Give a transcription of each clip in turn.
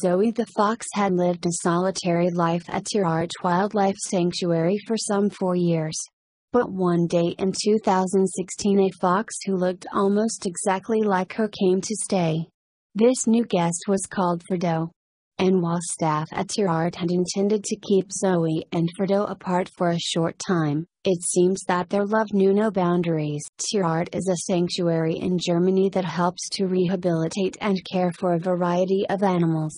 Zoe the fox had lived a solitary life at Tierart Wildlife Sanctuary for some 4 years. But one day in 2016 a fox who looked almost exactly like her came to stay. This new guest was called Frodo. And while staff at Tierart had intended to keep Zoe and Frodo apart for a short time, it seems that their love knew no boundaries. Tierart is a sanctuary in Germany that helps to rehabilitate and care for a variety of animals.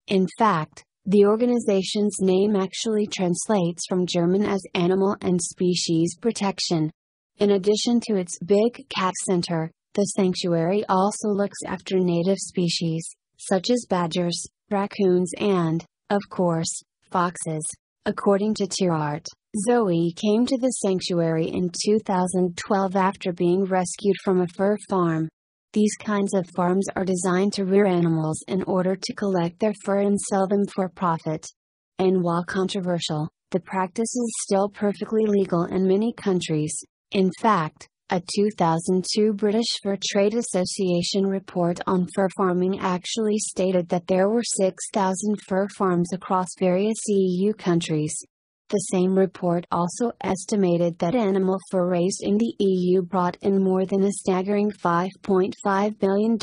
In fact, the organization's name actually translates from German as Animal and Species Protection. In addition to its big cat center, the sanctuary also looks after native species, such as badgers, raccoons and, of course, foxes. According to Tierart, Zoe came to the sanctuary in 2012 after being rescued from a fur farm. These kinds of farms are designed to rear animals in order to collect their fur and sell them for profit. And while controversial, the practice is still perfectly legal in many countries. In fact, a 2002 British Fur Trade Association report on fur farming actually stated that there were 6,000 fur farms across various EU countries. The same report also estimated that animal fur raised in the EU brought in more than a staggering $5.5 billion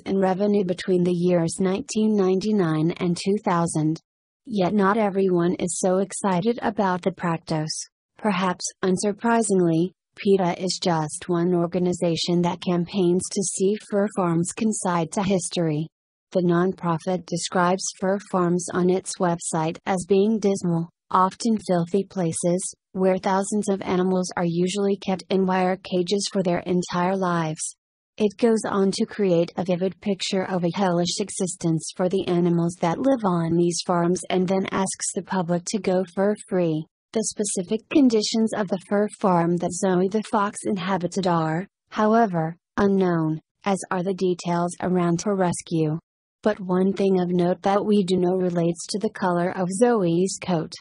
in revenue between the years 1999 and 2000. Yet not everyone is so excited about the practice. Perhaps unsurprisingly, PETA is just one organization that campaigns to see fur farms concede to history. The nonprofit describes fur farms on its website as being dismal, often filthy places, where thousands of animals are usually kept in wire cages for their entire lives. It goes on to create a vivid picture of a hellish existence for the animals that live on these farms and then asks the public to go fur-free. The specific conditions of the fur farm that Zoe the fox inhabited are, however, unknown, as are the details around her rescue. But one thing of note that we do know relates to the color of Zoe's coat.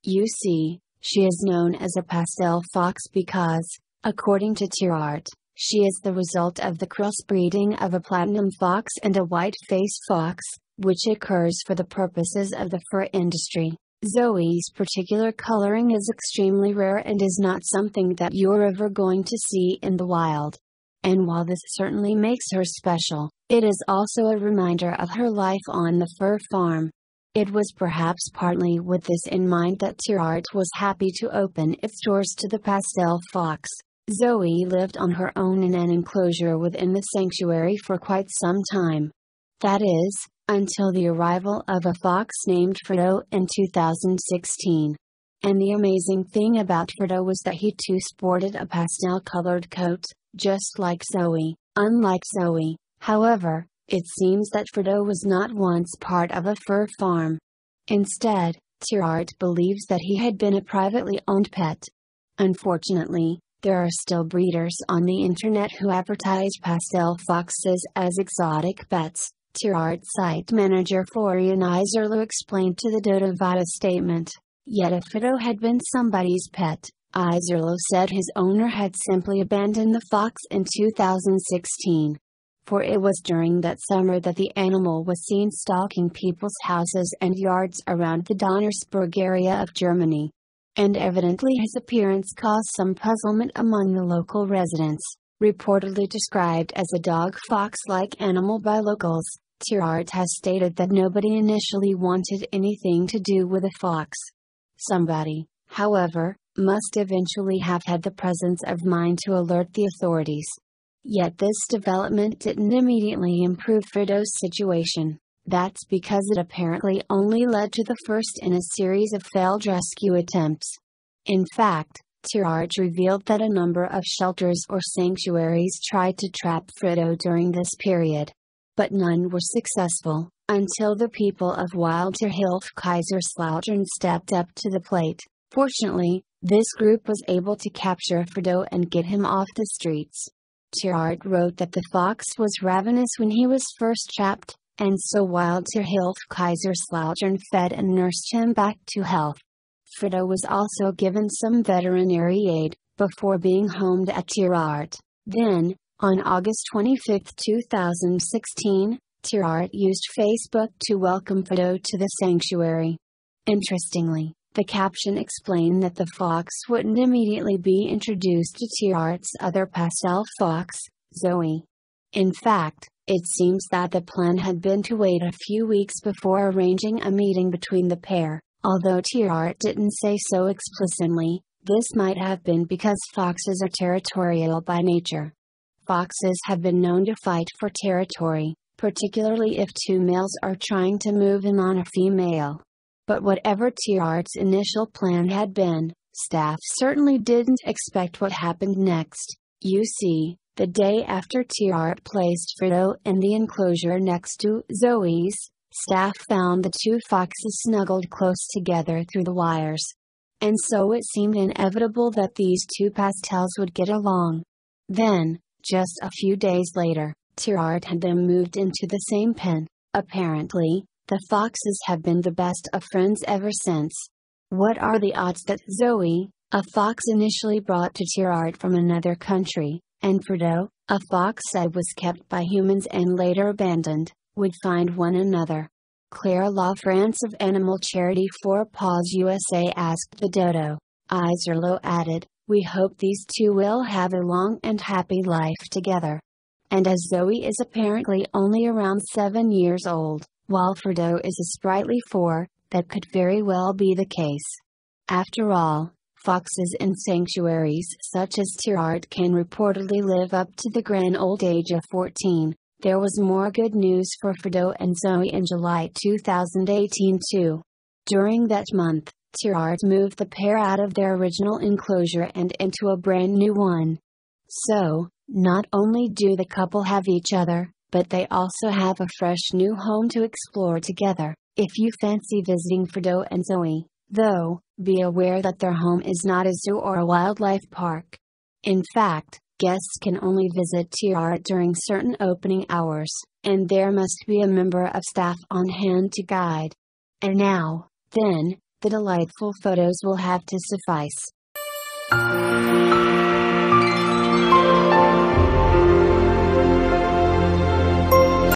You see, she is known as a pastel fox because, according to Tierart, she is the result of the crossbreeding of a platinum fox and a white-faced fox, which occurs for the purposes of the fur industry. Zoe's particular coloring is extremely rare and is not something that you're ever going to see in the wild. And while this certainly makes her special, it is also a reminder of her life on the fur farm. It was perhaps partly with this in mind that Tierart was happy to open its doors to the pastel fox. Zoe lived on her own in an enclosure within the sanctuary for quite some time. That is, until the arrival of a fox named Frodo in 2016. And the amazing thing about Frodo was that he too sported a pastel-colored coat, just like Zoe. Unlike Zoe, however, it seems that Frodo was not once part of a fur farm. Instead, Tierart believes that he had been a privately owned pet. Unfortunately, there are still breeders on the internet who advertise pastel foxes as exotic pets. Tierart site manager Florian Iserlo explained to the Dotavada statement. Yet if Frodo had been somebody's pet, Iserlo said his owner had simply abandoned the fox in 2016. For it was during that summer that the animal was seen stalking people's houses and yards around the Donnersberg area of Germany. And evidently his appearance caused some puzzlement among the local residents. Reportedly described as a dog-fox-like animal by locals, Tierart has stated that nobody initially wanted anything to do with a fox. Somebody, however, must eventually have had the presence of mind to alert the authorities. Yet this development didn't immediately improve Frodo's situation. That's because it apparently only led to the first in a series of failed rescue attempts. In fact, Tierart revealed that a number of shelters or sanctuaries tried to trap Frodo during this period. But none were successful, until the people of Wildtierhilfe Kaiserslautern stepped up to the plate. Fortunately, this group was able to capture Frodo and get him off the streets. Tierart wrote that the fox was ravenous when he was first trapped, and so Wildtierhilfe Kaiserslautern fed and nursed him back to health. Frodo was also given some veterinary aid, before being homed at Tierart. Then, on August 25, 2016, Tierart used Facebook to welcome Frodo to the sanctuary. Interestingly, the caption explained that the fox wouldn't immediately be introduced to Tierart's other pastel fox, Zoe. In fact, it seems that the plan had been to wait a few weeks before arranging a meeting between the pair, although Tierart didn't say so explicitly. This might have been because foxes are territorial by nature. Foxes have been known to fight for territory, particularly if two males are trying to move in on a female. But whatever Tierart's initial plan had been, staff certainly didn't expect what happened next. You see, the day after Tierart placed Frodo in the enclosure next to Zoe's, staff found the two foxes snuggled close together through the wires. And so it seemed inevitable that these two pastels would get along. Then, just a few days later, Tierart had them moved into the same pen. Apparently, the foxes have been the best of friends ever since. What are the odds that Zoe, a fox initially brought to Tierart from another country, and Frodo, a fox that was kept by humans and later abandoned, would find one another? Claire LaFrance of animal charity Four Paws USA asked the dodo. Iserlo added, "We hope these two will have a long and happy life together." And as Zoe is apparently only around 7 years old, while Frodo is a sprightly 4, that could very well be the case. After all, foxes in sanctuaries such as Tierart can reportedly live up to the grand old age of 14. There was more good news for Frodo and Zoe in July 2018 too. During that month, Tierart moved the pair out of their original enclosure and into a brand new one. So, not only do the couple have each other, but they also have a fresh new home to explore together. If you fancy visiting Frodo and Zoe, though, be aware that their home is not a zoo or a wildlife park. In fact, guests can only visit Tierart during certain opening hours, and there must be a member of staff on hand to guide. And now, then, the delightful photos will have to suffice.